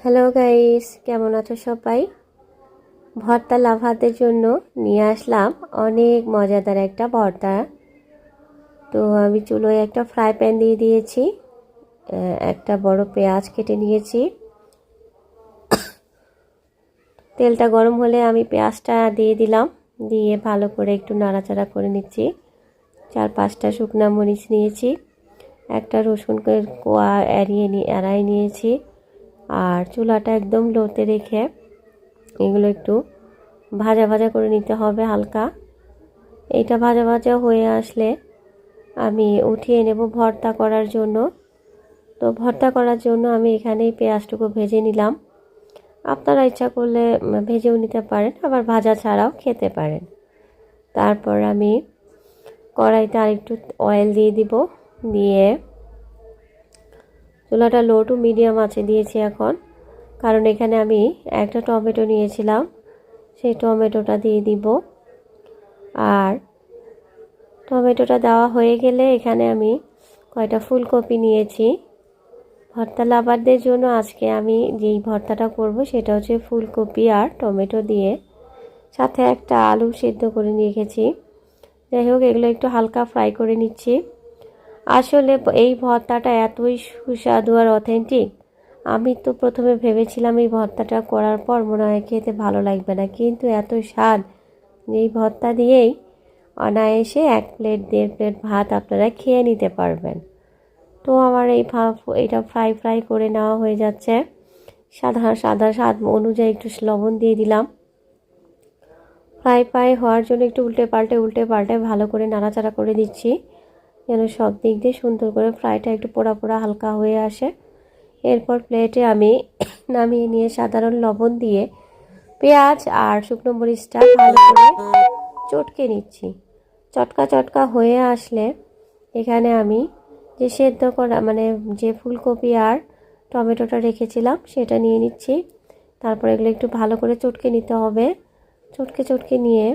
Hello guys, কেমন আছো সবাই? ভর্তা লাভারদের জন্য নিয়ে আসলাম অনেক মজাদার একটা ভর্তা। তো আমি চুলোয় একটা ফ্রাই প্যান দিয়ে দিয়েছি, একটা বড় পেঁয়াজ কেটে নিয়েছি। তেলটা গরম হলে আমি পেঁয়াজটা দিয়ে দিলাম, দিয়ে ভালো করে একটু নাড়াচাড়া করে নিচ্ছি। 4-5টা শুকনো মরিচ নিয়েছি, একটা রসুনকে কোয়া এড়াই নিয়েছি। আর চুলাটা একদম লোতে রেখে এগুলো একটু ভাজা ভাজা করে নিতে হবে হালকা। এটা ভাজা ভাজা হয়ে আসলে আমি উঠিয়ে নেব ভর্তা করার জন্য। তো ভর্তা করার জন্য আমি এখানে পেঁয়াজটুকু ভেজে নিলাম। আপনারা ইচ্ছা করলে ভেজেও নিতে পারেন, আবার ভাজা ছাড়াও খেতে পারেন। তারপর আমি কড়াইতে আরেকটু অয়েল দিয়ে দিব, দিয়ে চুলাটা লো টু মিডিয়াম আঁচে দিয়েছি এখন, কারণ এখানে আমি একটা টমেটো নিয়েছিলাম, সেই টমেটোটা দিয়ে দিব। আর টমেটোটা দেওয়া হয়ে গেলে এখানে আমি কয়টা ফুলকপি নিয়েছি। ভর্তা লাভারদের জন্য আজকে আমি যেই ভর্তাটা করব সেটা হচ্ছে ফুলকপি আর টমেটো দিয়ে, সাথে একটা আলু সিদ্ধ করে রেখেছি। যাই হোক, এগুলো একটু হালকা ফ্রাই করে নিচ্ছি। আসলে এই ভর্তাটা এতই সুস্বাদু আর অথেন্টিক, আমি তো প্রথমে ভেবেছিলাম এই ভর্তাটা করার পর মনে হয় খেতে ভালো লাগবে না, কিন্তু এত স্বাদ যে এই ভর্তা দিয়েই অনায়াসে 1 প্লেট 1.5 প্লেট ভাত আপনারা খেয়ে নিতে পারবেন। তো আমার এইটা ফ্রাই করে নেওয়া হয়ে যাচ্ছে। সাদা স্বাদ অনুযায়ী একটু লবণ দিয়ে দিলাম। ফ্রাই হওয়ার জন্য একটু উল্টে পাল্টে ভালো করে নাড়াচাড়া করে দিচ্ছি, যেন সব দিক দিয়ে সুন্দর করে ফ্রাইটা একটু পোড়া পোড়া হালকা হয়ে আসে। এরপর প্লেটে আমি নামিয়ে নিয়ে সাধারণ লবণ দিয়ে পেঁয়াজ আর শুকনো মরিচটা ভালো করে চটকে নিচ্ছি। চটকা হয়ে আসলে এখানে আমি যে সেদ্ধ করা যে ফুলকপি আর টমেটোটা রেখেছিলাম সেটা নিয়ে নিচ্ছি। তারপর এগুলো একটু ভালো করে চটকে নিতে হবে। চটকে নিয়ে,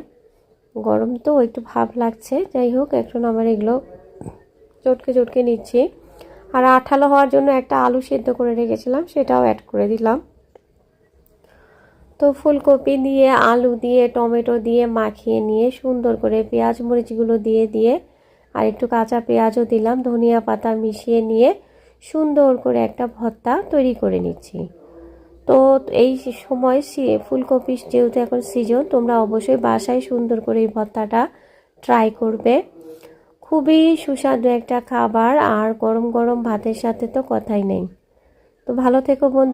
গরম তো একটু ভাব লাগছে, যাই হোক এখন আমার এগুলো চটকে নিচ্ছি। আর আঠালো হওয়ার জন্য একটা আলু সেদ্ধ করে রেখেছিলাম, সেটাও অ্যাড করে দিলাম। তো ফুলকপি দিয়ে, আলু দিয়ে, টমেটো দিয়ে মাখিয়ে নিয়ে সুন্দর করে পেঁয়াজ মরিচগুলো দিয়ে আর একটু কাঁচা পেঁয়াজও দিলাম, ধনিয়া পাতা মিশিয়ে নিয়ে সুন্দর করে একটা ভর্তা তৈরি করে নিচ্ছি। তো এই সময় ফুলকপি যেহেতু এখন সিজন, তোমরা অবশ্যই বাসায় সুন্দর করে এই ভর্তাটা ট্রাই করবে। খুবই সুস্বাদু একটা খাবার, আর গরম গরম ভাতের সাথে তো কথাই নেই। তো ভালো থেকো বন্ধু।